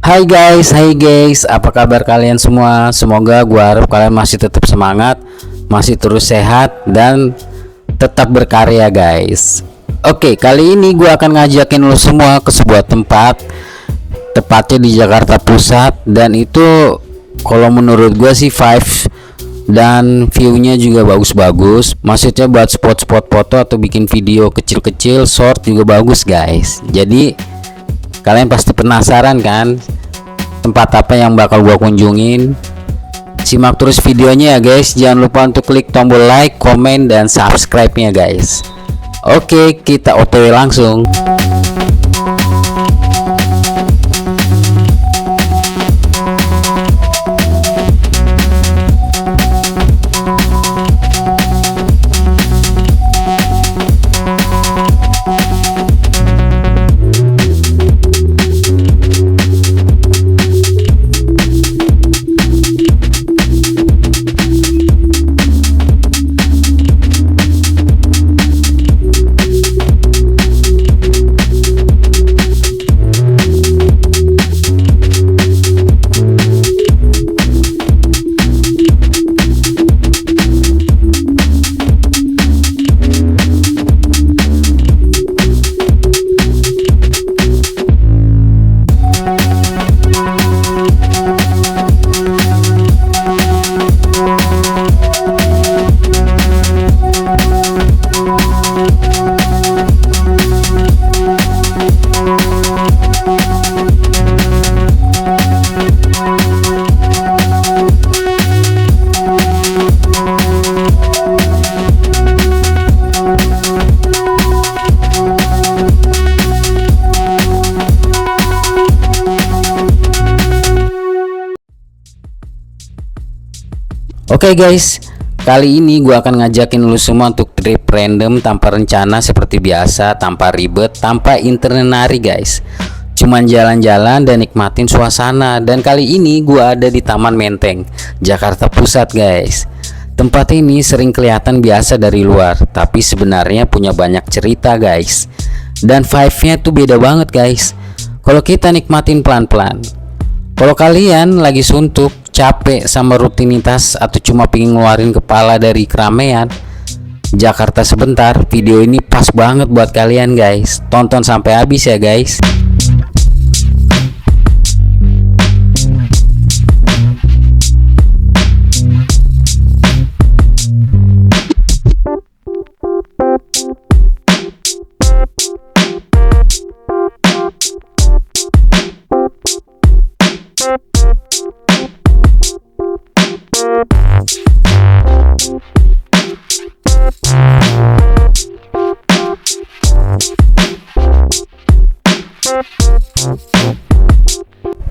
Hai guys, apa kabar kalian semua? Semoga gua harap kalian masih tetap semangat, masih terus sehat dan tetap berkarya guys. Oke, kali ini gua akan ngajakin lo semua ke sebuah tempat, tepatnya di Jakarta Pusat, dan itu kalau menurut gua sih five dan view-nya juga bagus-bagus. Maksudnya buat spot-spot foto atau bikin video kecil-kecil, short juga bagus guys. Jadi kalian pasti penasaran kan tempat apa yang bakal gua kunjungin? Simak terus videonya ya guys. Jangan lupa untuk klik tombol like, komen, dan subscribe-nya guys. Oke, kita OTW langsung. Oke guys, kali ini gue akan ngajakin lu semua untuk trip random tanpa rencana seperti biasa, tanpa ribet, tanpa itinerary guys. Cuman jalan-jalan dan nikmatin suasana. Dan kali ini gue ada di Taman Menteng, Jakarta Pusat guys. Tempat ini sering kelihatan biasa dari luar, tapi sebenarnya punya banyak cerita guys. Dan vibe-nya tuh beda banget guys kalau kita nikmatin pelan-pelan. Kalau kalian lagi suntuk, capek sama rutinitas, atau cuma pengen ngeluarin kepala dari keramaian Jakarta sebentar, video ini pas banget buat kalian guys. Tonton sampai habis ya guys.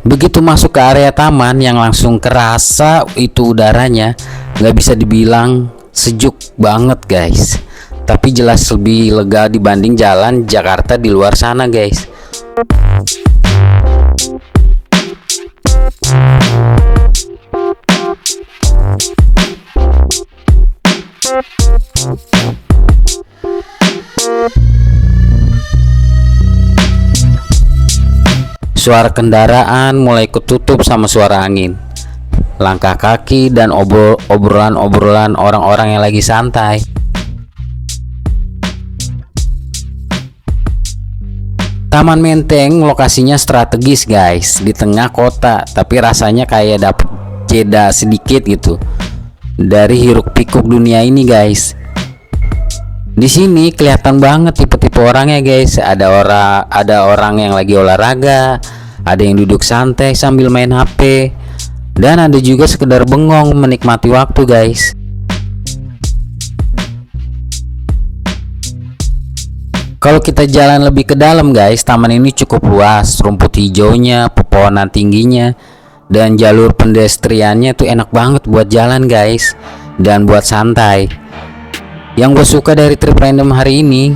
Begitu masuk ke area taman, yang langsung kerasa itu udaranya nggak bisa dibilang sejuk banget guys, tapi jelas lebih lega dibanding jalan Jakarta di luar sana guys. Suara kendaraan mulai ketutup sama suara angin, langkah kaki, dan obrolan-obrolan orang-orang yang lagi santai. Taman Menteng lokasinya strategis guys, di tengah kota, tapi rasanya kayak dapet jeda sedikit gitu dari hiruk pikuk dunia ini guys. Di sini kelihatan banget tipe-tipe orangnya guys. Ada orang yang lagi olahraga, ada yang duduk santai sambil main HP, dan ada juga sekedar bengong menikmati waktu guys. Kalau kita jalan lebih ke dalam guys, taman ini cukup luas, rumput hijaunya, pepohonan tingginya, dan jalur pedestriannya tuh enak banget buat jalan guys, dan buat santai. Yang gue suka dari trip random hari ini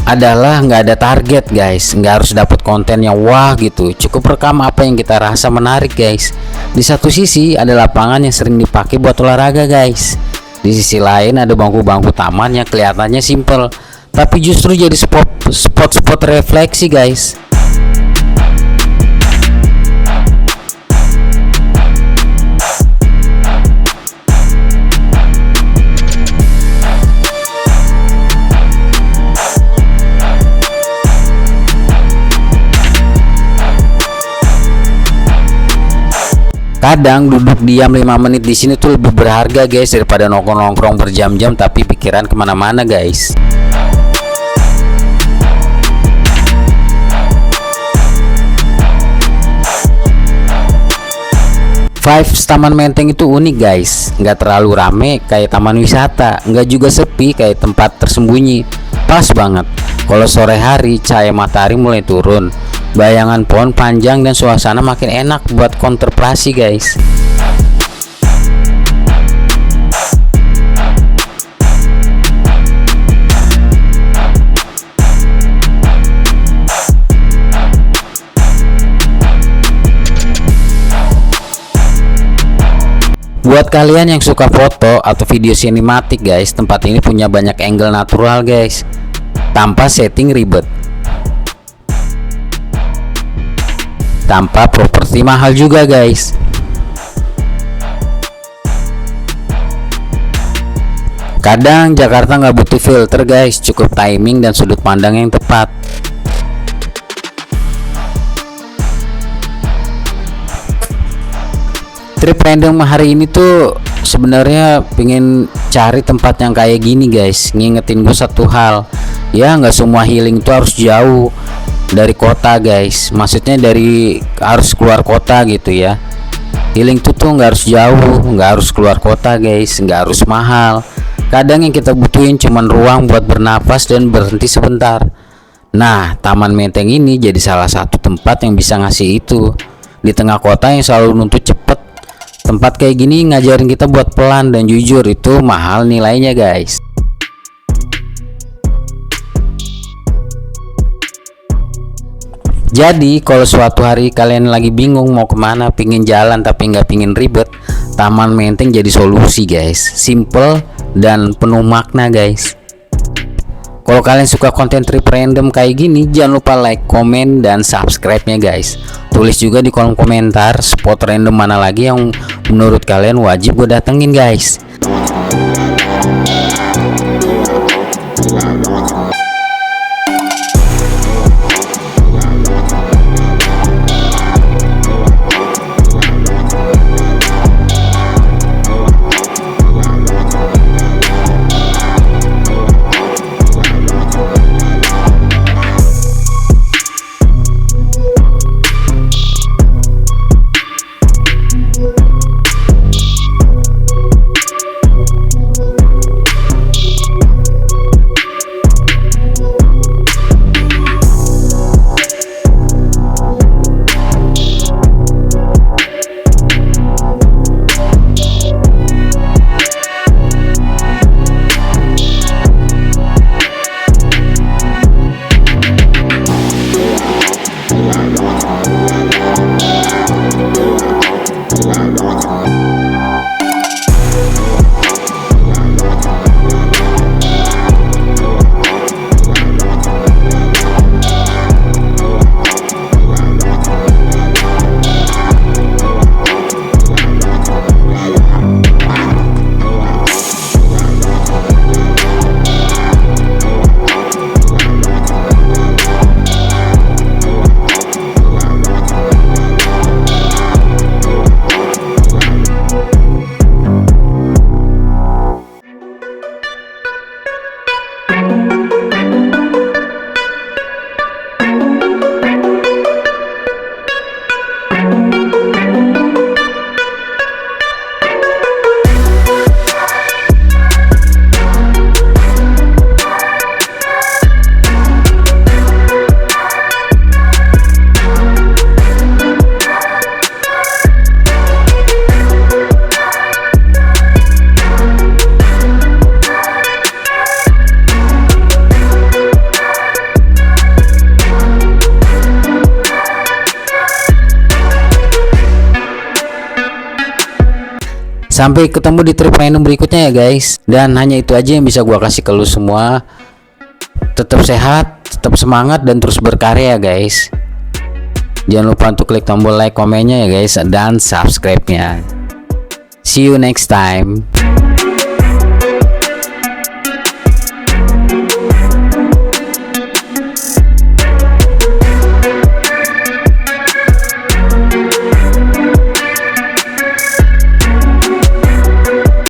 adalah nggak ada target guys, nggak harus dapat konten yang wah gitu, cukup rekam apa yang kita rasa menarik guys. Di satu sisi ada lapangan yang sering dipakai buat olahraga guys, di sisi lain ada bangku-bangku taman yang kelihatannya simple, tapi justru jadi spot-spot refleksi guys. Kadang duduk diam 5 menit di sini tuh lebih berharga guys daripada nongkrong-nongkrong berjam-jam tapi pikiran kemana-mana guys. Five Taman Menteng itu unik guys, nggak terlalu rame kayak taman wisata, nggak juga sepi kayak tempat tersembunyi. Pas banget. Kalau sore hari cahaya matahari mulai turun, bayangan pohon panjang dan suasana makin enak buat kontemplasi guys. Buat kalian yang suka foto atau video sinematik guys, tempat ini punya banyak angle natural guys, tanpa setting ribet, tanpa properti mahal juga guys. Kadang Jakarta nggak butuh filter guys, cukup timing dan sudut pandang yang tepat. Trip random hari ini tuh sebenarnya pengen cari tempat yang kayak gini guys, ngingetin gue satu hal, ya nggak semua healing itu harus jauh dari kota guys, maksudnya dari harus keluar kota gitu ya. Healing tuh nggak harus jauh, nggak harus keluar kota guys, nggak harus mahal. Kadang yang kita butuhin cuman ruang buat bernafas dan berhenti sebentar. Nah, Taman Menteng ini jadi salah satu tempat yang bisa ngasih itu di tengah kota yang selalu nuntut cepet. Tempat kayak gini ngajarin kita buat pelan dan jujur, itu mahal nilainya guys. Jadi kalau suatu hari kalian lagi bingung mau kemana, pingin jalan tapi nggak pingin ribet, Taman Menteng jadi solusi guys. Simple dan penuh makna guys. Kalau kalian suka konten trip random kayak gini, jangan lupa like, komen, dan subscribe-nya guys. Tulis juga di kolom komentar spot random mana lagi yang menurut kalian wajib gue datengin guys. Sampai ketemu di trip random berikutnya ya guys. Dan hanya itu aja yang bisa gua kasih ke lu semua. Tetap sehat, tetap semangat, dan terus berkarya guys. Jangan lupa untuk klik tombol like, komennya ya guys, dan subscribe-nya. See you next time.